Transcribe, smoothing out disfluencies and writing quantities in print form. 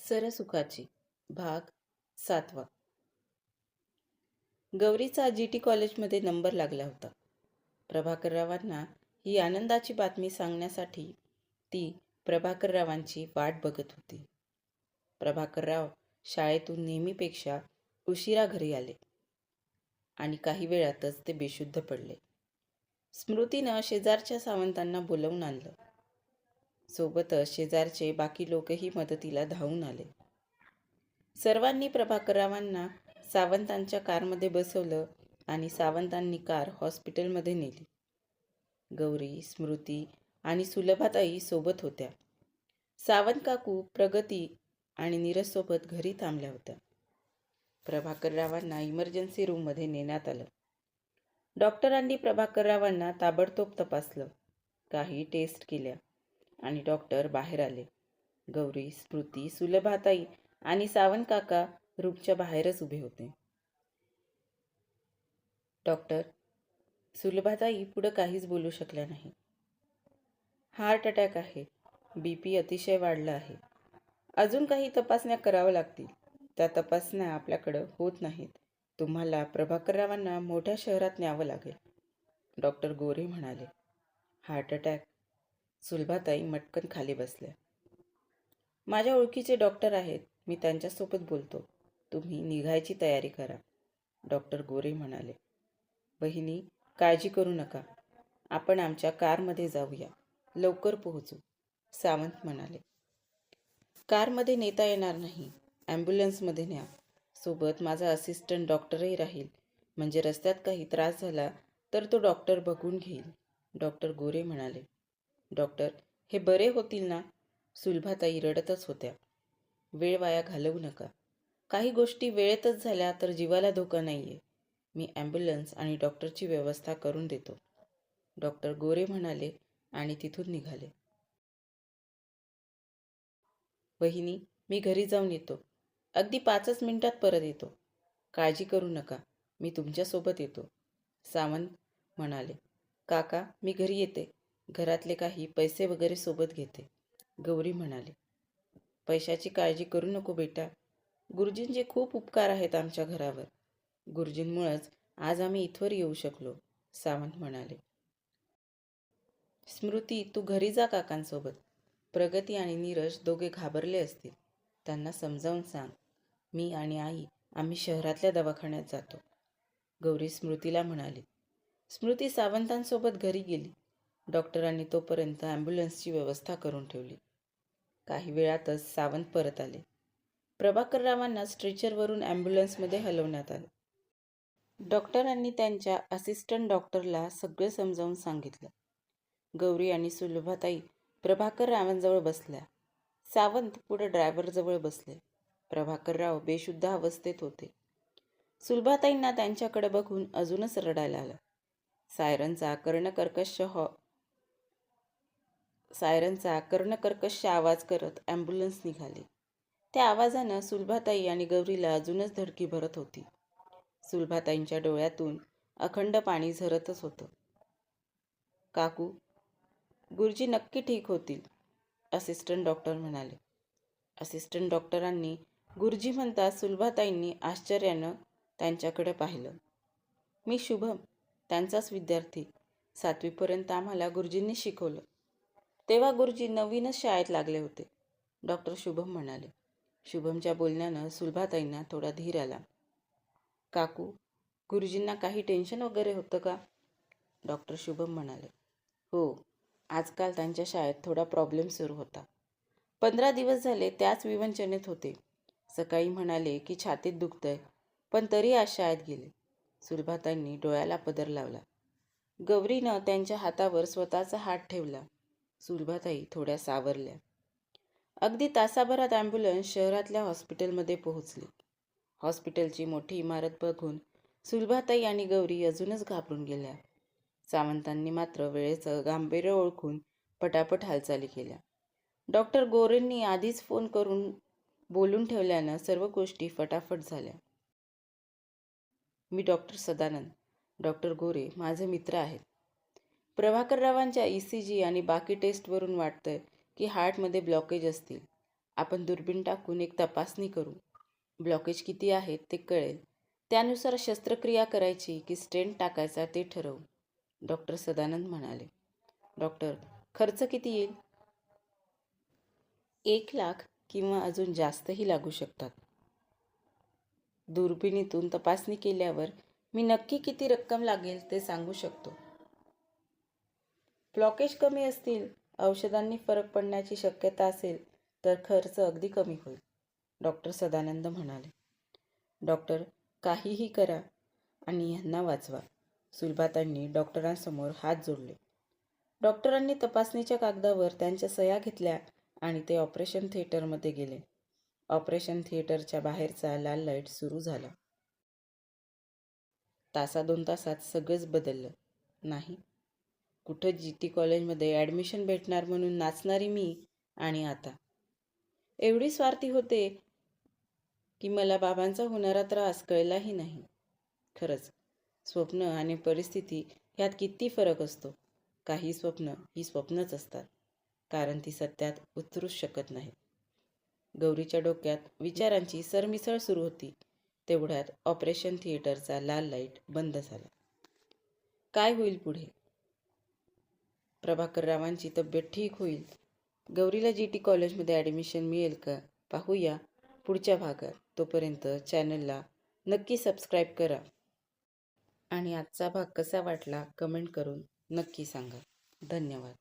सरसुखाची भाग 7वा. गौरीचा GT कॉलेजमध्ये number लागला होता. प्रभाकररावांना ही आनंदाची बातमी सांगण्यासाठी ती प्रभाकररावांची वाट बघत होती. प्रभाकरराव शाळेतून नेहमीपेक्षा उशिरा घरी आले आणि काही वेळातच ते बेशुद्ध पडले. स्मृतीनं शेजारच्या सावंतांना बोलवून आणलं. सोबतच शेजारचे बाकी लोकही मदतीला धावून आले. सर्वांनी प्रभाकररावांना सावंतांच्या कारमध्ये बसवलं आणि सावंतांनी कार हॉस्पिटलमध्ये नेली. गौरी, स्मृती आणि सुलभाताई सोबत होत्या. सावंत काकू, प्रगती आणि नीरजसोबत घरी थांबल्या होत्या. प्रभाकररावांना इमर्जन्सी रूममध्ये नेण्यात आलं. डॉक्टरांनी प्रभाकररावांना ताबडतोब तपासलं, काही टेस्ट केल्या आणि डॉक्टर बाहेर आले. गौरी, स्मृती, सुलभाताई आणि सावंत काका रूमच्या बाहेरच उभे होते. डॉक्टर. सुलभाताई पुढं काहीच बोलू शकल्या नाही. हार्ट अटॅक आहे. BP अतिशय वाढला आहे. अजून काही तपासण्या कराव्या लागतील. त्या तपासण्या आपल्याकडं होत नाहीत. तुम्हाला प्रभाकररावांना मोठ्या शहरात न्यावं लागेल, डॉक्टर गोरे म्हणाले. Heart attack. सुलभाताई मटकन खाली बसल्या. माझ्या ओळखीचे डॉक्टर आहेत, मी त्यांच्यासोबत बोलतो. तुम्ही निघायची तयारी करा, डॉक्टर गोरे म्हणाले. बहिणी, काळजी करू नका. आपण आमच्या कारमध्ये जाऊया, लवकर पोहोचू, सावंत म्हणाले. कारमध्ये नेता येणार नाही, ॲम्ब्युलन्समध्ये न्या. सोबत माझा असिस्टंट डॉक्टरही राहील, म्हणजे रस्त्यात काही त्रास झाला तर तो डॉक्टर बघून घेईल, डॉक्टर गोरे म्हणाले. डॉक्टर, हे बरे होतील ना? सुलभाताई रडतच होत्या. वेळ वाया घालवू नका. काही गोष्टी वेळेतच झाल्या तर जीवाला धोका नाहीये. मी ॲम्ब्युलन्स आणि डॉक्टरची व्यवस्था करून देतो, डॉक्टर गोरे म्हणाले आणि तिथून निघाले. बहिणी, मी घरी जाऊन येतो. अगदी 5च मिनिटात परत येतो. काळजी करू नका, मी तुमच्यासोबत येतो, सावंत म्हणाले. काका, मी घरी येते. घरातले काही पैसे वगैरे सोबत घेते, गौरी म्हणाले. पैशाची काळजी करू नको बेटा. गुरुजींचे खूप उपकार आहेत आमच्या घरावर. गुरुजींमुळेच आज आम्ही इथवर येऊ शकलो, सावंत म्हणाले. स्मृती, तू घरी जा काकांसोबत. प्रगती आणि नीरज दोघे घाबरले असतील. त्यांना समजावून सांग, मी आणि आई आम्ही शहरातल्या दवाखान्यात जातो, गौरी स्मृतीला म्हणाली. स्मृती सावंतांसोबत घरी गेली. डॉक्टरांनी तोपर्यंत ॲम्ब्युलन्सची व्यवस्था करून ठेवली. काही वेळातच सावंत परत आले. प्रभाकररावांना स्ट्रेचरवरून ॲम्ब्युलन्समध्ये हलवण्यात आलं. डॉक्टरांनी त्यांच्या असिस्टंट डॉक्टरला सगळे समजावून सांगितलं. गौरी आणि सुलभाताई प्रभाकररावांजवळ बसल्या. सावंत पुढे ड्रायव्हरजवळ बसले. प्रभाकरराव बेशुद्ध अवस्थेत होते. सुलभाताईंना त्यांच्याकडे बघून अजूनच रडायला आलं. सायरनचा कर्णकर्कश आवाज करत ॲम्ब्युलन्स निघाली. त्या आवाजानं सुलभाताई आणि गौरीला अजूनच धडकी भरत होती. सुलभाताईंच्या डोळ्यातून अखंड पाणी झरतच होतं. काकू, गुरुजी नक्की ठीक होतील, असिस्टंट डॉक्टर म्हणाले. असिस्टंट डॉक्टरांनी गुरुजी म्हणता सुलभाताईंनी आश्चर्यानं त्यांच्याकडे पाहिलं. मी शुभम, त्यांचाच विद्यार्थी. 7वीपर्यंत आम्हाला गुरुजींनी शिकवलं. तेव्हा गुरुजी नवीनच शाळेत लागले होते, डॉक्टर शुभम म्हणाले. शुभमच्या बोलण्यानं सुलभाताईंना थोडा धीर आला. काकू, गुरुजींना काही टेन्शन वगैरे होतं का, डॉक्टर शुभम म्हणाले. हो, आजकाल त्यांच्या शाळेत थोडा प्रॉब्लेम सुरू होता. 15 दिवस झाले त्याच विवंचनेत होते. सकाळी म्हणाले की छातीत दुखतंय, पण तरी आज शाळेत गेले. सुलभाताईंनी डोळ्याला पदर लावला. गौरीनं त्यांच्या हातावर स्वतःचा हात ठेवला. सुलभाताई थोड्या सावरल्या. अगदी तासाभरात ॲम्ब्युलन्स शहरातल्या हॉस्पिटलमध्ये पोहोचली. हॉस्पिटलची मोठी इमारत बघून सुलभाताई आणि गौरी अजूनच घाबरून गेल्या. सावंतांनी मात्र वेळेचं गांभीर्य ओळखून पटापट हालचाली केल्या. डॉक्टर गोरेंनी आधीच फोन करून बोलून ठेवल्यानं सर्व गोष्टी फटाफट झाल्या. मी डॉक्टर सदानंद. डॉक्टर गोरे माझे मित्र आहेत. प्रभाकररावांच्या ECG आणि बाकी टेस्टवरून वाटतंय की हार्टमध्ये ब्लॉकेज असतील. आपण दुर्बीण टाकून एक तपासणी करू. ब्लॉकेज किती आहेत ते कळेल. त्यानुसार शस्त्रक्रिया करायची की स्टेंट टाकायचा ते ठरवू. डॉक्टर सदानंद म्हणाले. डॉक्टर, खर्च किती येईल? 1,00,000 किंवा अजून जास्तही लागू शकतात. दुर्बिणीतून तपासणी केल्यावर मी नक्की किती रक्कम लागेल ते सांगू शकतो. ब्लॉकेज कमी असतील, औषधांनी फरक पडण्याची शक्यता असेल तर खर्च अगदी कमी होईल, डॉक्टर सदानंद म्हणाले. डॉक्टर, काहीही करा आणि यांना वाचवा. सुलभाताईंनी डॉक्टरांसमोर हात जोडले. डॉक्टरांनी तपासणीच्या कागदावर त्यांच्या सह्या घेतल्या आणि ते ऑपरेशन थिएटरमध्ये गेले. ऑपरेशन थिएटरच्या बाहेरचा लाल लाईट सुरू झाला. तासा 2 तासात सगळंच बदललं. नाही, कुठं GT कॉलेजमध्ये ॲडमिशन भेटणार म्हणून नाचणारी मी आणि आता एवढी स्वार्थी होते की मला बाबांचा होणारा त्रास कळलाही नाही. खरंच, स्वप्न आणि परिस्थिती ह्यात किती फरक असतो. काही स्वप्न ही स्वप्नच असतात, कारण ती सत्यात उतरूच शकत नाहीत. गौरीच्या डोक्यात विचारांची सरमिसळ सुरू होती. तेवढ्यात ऑपरेशन थिएटरचा लाल लाईट बंद झाला. काय होईल पुढे? प्रभाकररावांची तब्येत ठीक होईल? गौरीला GT कॉलेजमध्ये ॲडमिशन मिळेल का? पाहूया पुढच्या भागात. तोपर्यंत चॅनलला नक्की सबस्क्राईब करा आणि आजचा भाग कसा वाटला कमेंट करून नक्की सांगा. धन्यवाद.